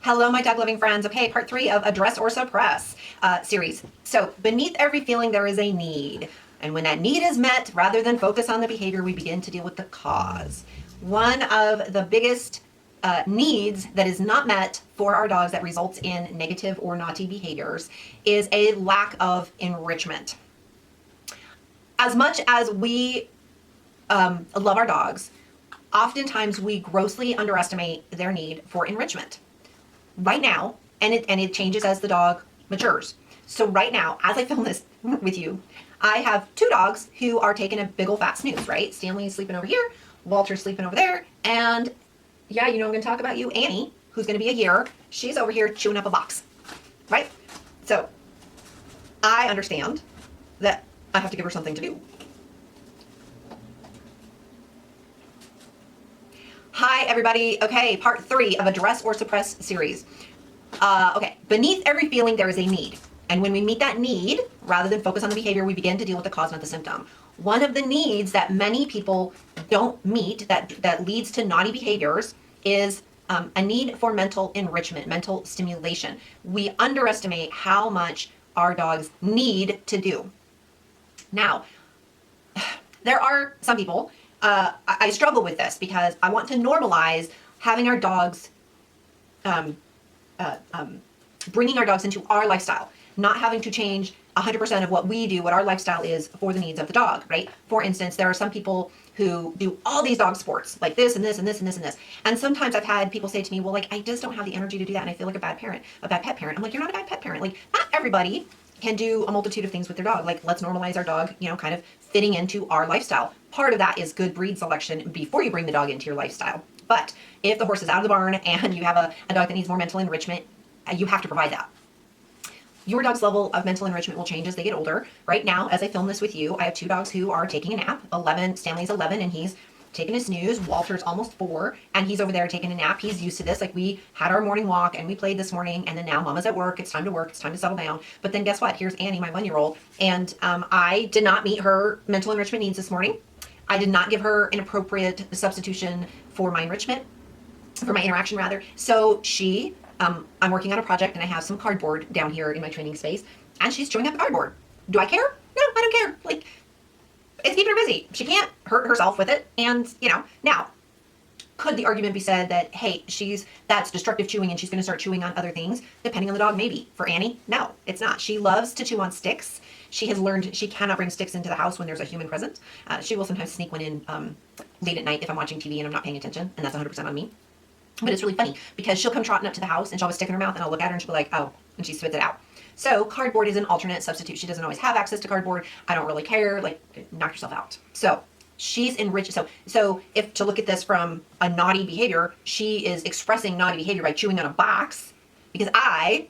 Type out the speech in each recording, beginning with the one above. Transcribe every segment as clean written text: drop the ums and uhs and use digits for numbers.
Hello, my dog loving friends. Okay, part 3 of Address or Suppress series. So, beneath every feeling, there is a need. And when that need is met, rather than focus on the behavior, we begin to deal with the cause. One of the biggest needs that is not met for our dogs that results in negative or naughty behaviors is a lack of enrichment. As much as we love our dogs, oftentimes we grossly underestimate their need for enrichment. Right now, and it changes as the dog matures. So right now, as I film this with you, I have 2 dogs who are taking a big old fat snooze, right? Stanley's sleeping over here, Walter's sleeping over there, and yeah, you know I'm gonna talk about you, Annie, who's gonna be a year. She's over here chewing up a box, right? So I understand that I have to give her something to do. Hi, everybody. Okay, part 3 of Address or Suppress series. Okay, beneath every feeling, there is a need. And when we meet that need, rather than focus on the behavior, we begin to deal with the cause, not the symptom. One of the needs that many people don't meet that leads to naughty behaviors is a need for mental enrichment, mental stimulation. We underestimate how much our dogs need to do. Now, there are some people, I struggle with this because I want to normalize having our dogs, bringing our dogs into our lifestyle, not having to change 100% of what we do, what our lifestyle is for the needs of the dog, right? For instance, there are some people who do all these dog sports, like this and this and this and this and this. And sometimes I've had people say to me, well, like, I just don't have the energy to do that. And I feel like a bad parent, a bad pet parent. I'm like, you're not a bad pet parent. Like, not everybody can do a multitude of things with their dog. Like, let's normalize our dog, kind of fitting into our lifestyle. Part of that is good breed selection before you bring the dog into your lifestyle. But if the horse is out of the barn and you have a dog that needs more mental enrichment, you have to provide that. Your dog's level of mental enrichment will change as they get older. Right now, as I film this with you, I have 2 dogs who are taking a nap. Stanley's 11 and he's taking a snooze. Walter's almost 4 and he's over there taking a nap. He's used to this. Like, we had our morning walk and we played this morning, and then now Mama's at work. It's time to work. It's time to settle down. But then guess what? Here's Annie, my 1-year-old. And I did not meet her mental enrichment needs this morning. I did not give her an appropriate substitution for my enrichment, for my interaction rather. So I'm working on a project and I have some cardboard down here in my training space, and she's chewing up the cardboard. Do I care? No, I don't care. Like, it's keeping her busy. She can't hurt herself with it. And, now, could the argument be said that, hey, that's destructive chewing and she's going to start chewing on other things? Depending on the dog, maybe. For Annie, no, it's not. She loves to chew on sticks. She has learned she cannot bring sticks into the house when there's a human present. She will sometimes sneak one in late at night if I'm watching TV and I'm not paying attention, and that's 100% on me. But it's really funny because she'll come trotting up to the house and she'll have a stick in her mouth and I'll look at her and she'll be like, oh, and she spits it out. So cardboard is an alternate substitute. She doesn't always have access to cardboard. I don't really care. Like, knock yourself out. So she's enriched. So if to look at this from a naughty behavior, she is expressing naughty behavior by chewing on a box because I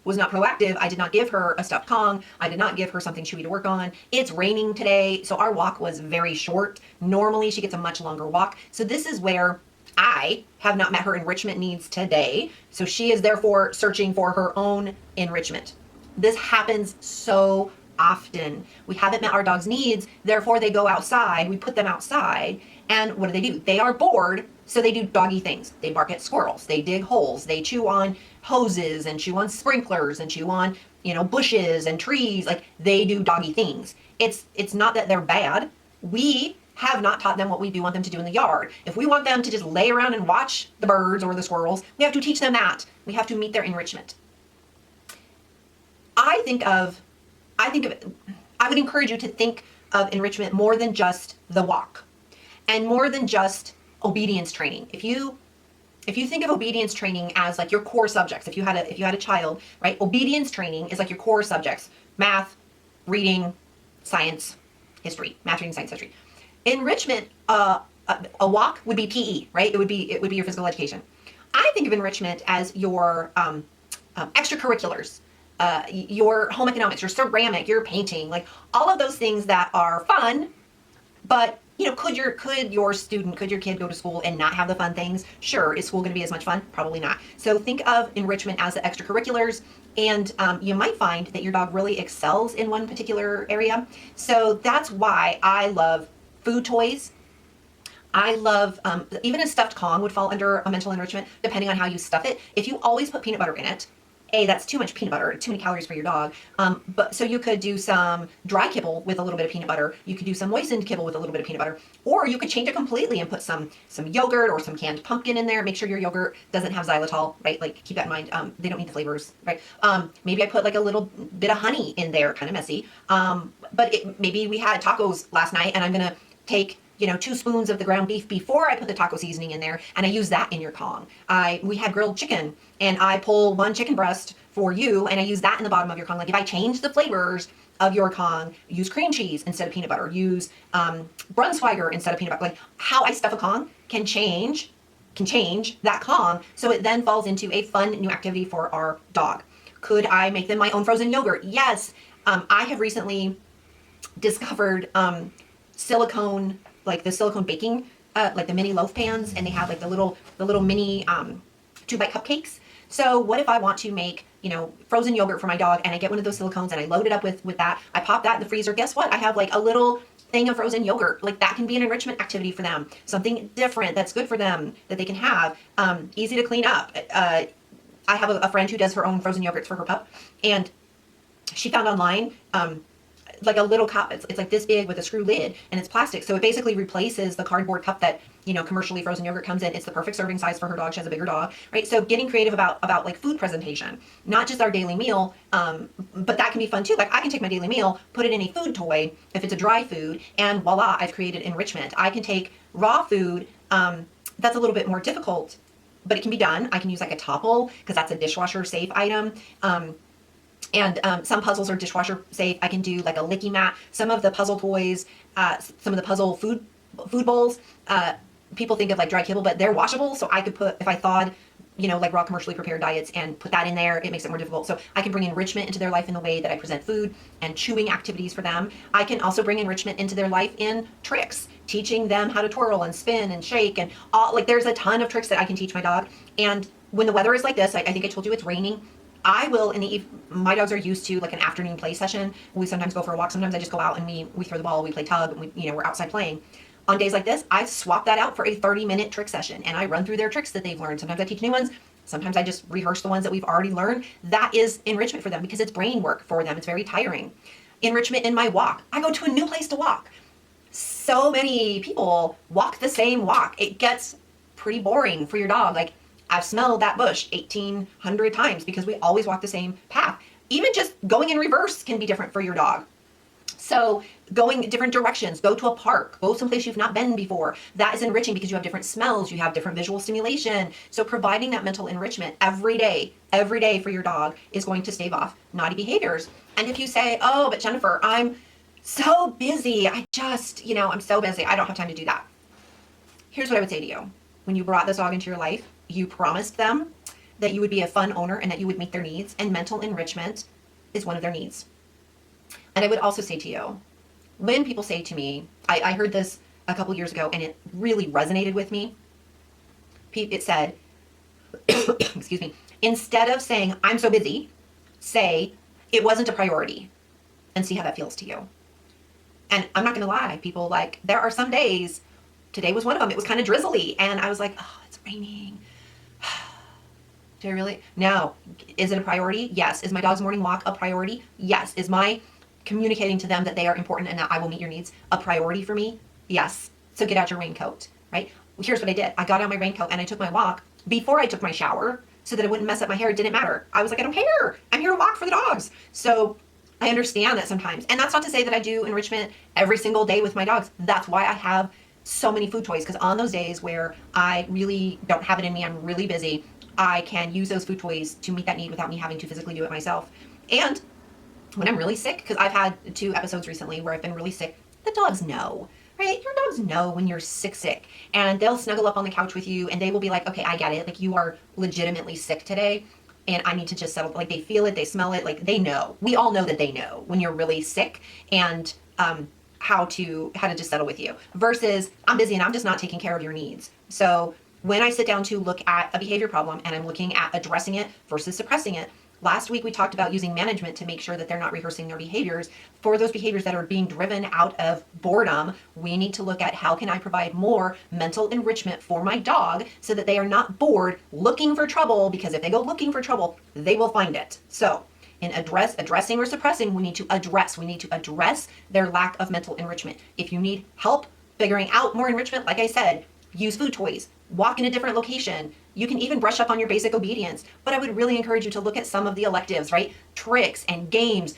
was not proactive. I did not give her a stuffed Kong. I did not give her something chewy to work on. It's raining today, so our walk was very short. Normally she gets a much longer walk. So this is where I have not met her enrichment needs today, so she is therefore searching for her own enrichment. This happens so often. We haven't met our dog's needs, therefore they go outside, we put them outside, and what do? They are bored, so they do doggy things. They bark at squirrels, they dig holes, they chew on hoses and chew on sprinklers and chew on, bushes and trees. Like, they do doggy things. It's not that they're bad. We have not taught them what we do want them to do in the yard. If we want them to just lay around and watch the birds or the squirrels, we have to teach them that. We have to meet their enrichment. I would encourage you to think of enrichment more than just the walk and more than just obedience training. If you think of obedience training as like your core subjects, if you had a child, right? Obedience training is like your core subjects: math, reading, science, history, math, reading, science, history. Enrichment, a walk would be PE, right? It would be your physical education. I think of enrichment as your extracurriculars, your home economics, your ceramic, your painting, like all of those things that are fun. But could your kid go to school and not have the fun things? Sure. Is school going to be as much fun? Probably not. So think of enrichment as the extracurriculars, and you might find that your dog really excels in one particular area. So that's why I love food toys. I love, even a stuffed Kong would fall under a mental enrichment, depending on how you stuff it. If you always put peanut butter in it, that's too much peanut butter, too many calories for your dog. But so you could do some dry kibble with a little bit of peanut butter. You could do some moistened kibble with a little bit of peanut butter, or you could change it completely and put some yogurt or some canned pumpkin in there. Make sure your yogurt doesn't have xylitol, right? Like keep that in mind. They don't need the flavors, right? Maybe I put like a little bit of honey in there, kind of messy. But maybe we had tacos last night, and I'm gonna take 2 spoons of the ground beef before I put the taco seasoning in there, and I use that in your Kong. We had grilled chicken, and I pull 1 chicken breast for you, and I use that in the bottom of your Kong. Like if I change the flavors of your Kong, use cream cheese instead of peanut butter, use Brunswiger instead of peanut butter. Like how I stuff a Kong can change that Kong, so it then falls into a fun new activity for our dog. Could I make them my own frozen yogurt? Yes. I have recently discovered silicone, like the silicone baking, like the mini loaf pans, and they have like the little mini 2-bite cupcakes. So what if I want to make, frozen yogurt for my dog, and I get one of those silicones and I load it up with that. I pop that in the freezer. Guess what? I have like a little thing of frozen yogurt. Like that can be an enrichment activity for them. Something different that's good for them that they can have. Easy to clean up. I have a friend who does her own frozen yogurts for her pup, and she found online like a little cup. It's like this big with a screw lid, and it's plastic. So it basically replaces the cardboard cup that, commercially frozen yogurt comes in. It's the perfect serving size for her dog. She has a bigger dog, right? So getting creative about like food presentation, not just our daily meal, but that can be fun too. Like I can take my daily meal, put it in a food toy if it's a dry food, and voila, I've created enrichment. I can take raw food, that's a little bit more difficult, but it can be done. I can use like a topple because that's a dishwasher safe item. And some puzzles are dishwasher safe. I can do like a licky mat. Some of the puzzle toys, some of the puzzle food bowls, people think of like dry kibble, but they're washable. So I could put, if I thawed, like raw commercially prepared diets and put that in there, it makes it more difficult. So I can bring enrichment into their life in the way that I present food and chewing activities for them. I can also bring enrichment into their life in tricks, teaching them how to twirl and spin and shake and all. Like there's a ton of tricks that I can teach my dog. And when the weather is like this, I think I told you it's raining. I will my dogs are used to like an afternoon play session. We sometimes go for a walk. Sometimes I just go out and we throw the ball, we play tug, and we're outside playing. On days like this, I swap that out for a 30-minute trick session, and I run through their tricks that they've learned. Sometimes I teach new ones. Sometimes I just rehearse the ones that we've already learned. That is enrichment for them because it's brain work for them. It's very tiring. Enrichment in my walk. I go to a new place to walk. So many people walk the same walk. It gets pretty boring for your dog. Like I've smelled that bush 1,800 times because we always walk the same path. Even just going in reverse can be different for your dog. So going different directions, go to a park, go someplace you've not been before. That is enriching because you have different smells, you have different visual stimulation. So providing that mental enrichment every day for your dog is going to stave off naughty behaviors. And if you say, oh, but Jennifer, I'm so busy. I'm so busy. I don't have time to do that. Here's what I would say to you. When you brought this dog into your life, you promised them that you would be a fun owner and that you would meet their needs, and mental enrichment is one of their needs. And I would also say to you, when people say to me, I heard this a couple years ago and it really resonated with me. It said, excuse me, instead of saying, I'm so busy, say, it wasn't a priority, and see how that feels to you. And I'm not going to lie, people, like, there are some days, today was one of them, it was kind of drizzly, and I was like, oh, it's raining. Do I really? No. Is it a priority? Yes. Is my dog's morning walk a priority? Yes. Is my communicating to them that they are important and that I will meet your needs a priority for me? Yes. So get out your raincoat, right? Here's what I did. I got out my raincoat and I took my walk before I took my shower so that it wouldn't mess up my hair. It didn't matter. I was like, I don't care. I'm here to walk for the dogs. So I understand that sometimes. And that's not to say that I do enrichment every single day with my dogs. That's why I have so many food toys, because on those days where I really don't have it in me, I'm really busy, I can use those food toys to meet that need without me having to physically do it myself. And when I'm really sick, because I've had 2 episodes recently where I've been really sick, the dogs know, right? Your dogs know when you're sick, and they'll snuggle up on the couch with you and they will be like, okay, I get it. Like, you are legitimately sick today and I need to just settle. Like, they feel it, they smell it, like, they know. We all know that they know when you're really sick and how to just settle with you, versus I'm busy and I'm just not taking care of your needs. So when I sit down to look at a behavior problem and I'm looking at addressing it versus suppressing it, Last week, we talked about using management to make sure that they're not rehearsing their behaviors. For those behaviors that are being driven out of boredom, we need to look at how can I provide more mental enrichment for my dog so that they are not bored looking for trouble, because if they go looking for trouble, they will find it. So in addressing or suppressing, we need to address their lack of mental enrichment. If you need help figuring out more enrichment, like I said, use food toys, walk in a different location. You can even brush up on your basic obedience. But I would really encourage you to look at some of the electives, right? Tricks and games.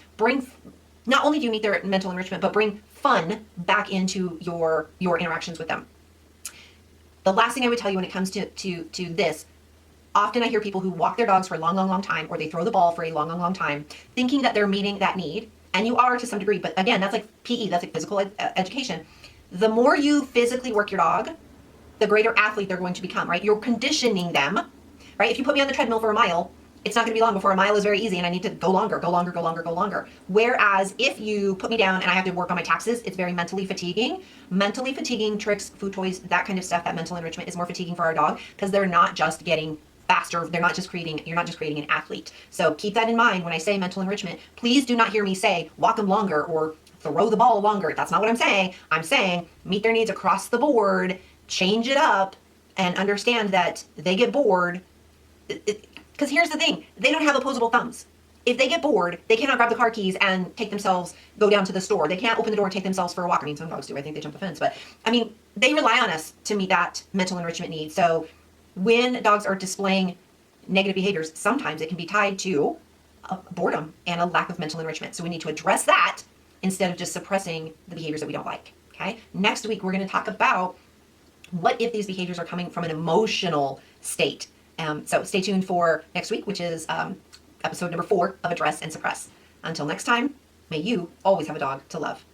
Not only do you meet their mental enrichment, but bring fun back into your interactions with them. The last thing I would tell you when it comes to this, often I hear people who walk their dogs for a long time, or they throw the ball for a long time, thinking that they're meeting that need. And you are to some degree, but again, that's like PE, that's like physical education. The more you physically work your dog, the greater athlete they're going to become, right? You're conditioning them, right? If you put me on the treadmill for a mile, it's not going to be long before a mile is very easy and I need to go longer. Whereas if you put me down and I have to work on my taxes, it's very mentally fatiguing. Mentally fatiguing tricks, food toys, that kind of stuff, that mental enrichment is more fatiguing for our dog because they're not just getting faster. You're not just creating an athlete. So keep that in mind when I say mental enrichment. Please do not hear me say walk them longer or throw the ball longer. That's not what I'm saying. I'm saying meet their needs across the board, change it up, and understand that they get bored. Because here's the thing, they don't have opposable thumbs. If they get bored, they cannot grab the car keys and go down to the store. They can't open the door and take themselves for a walk. I mean, some dogs do. I think they jump the fence. But, I mean, they rely on us to meet that mental enrichment need. So when dogs are displaying negative behaviors, sometimes it can be tied to boredom and a lack of mental enrichment. So we need to address that instead of just suppressing the behaviors that we don't like. Okay? Next week, we're going to talk about what if these behaviors are coming from an emotional state. So stay tuned for next week, which is episode number 4 of Address and Suppress. Until next time, may you always have a dog to love.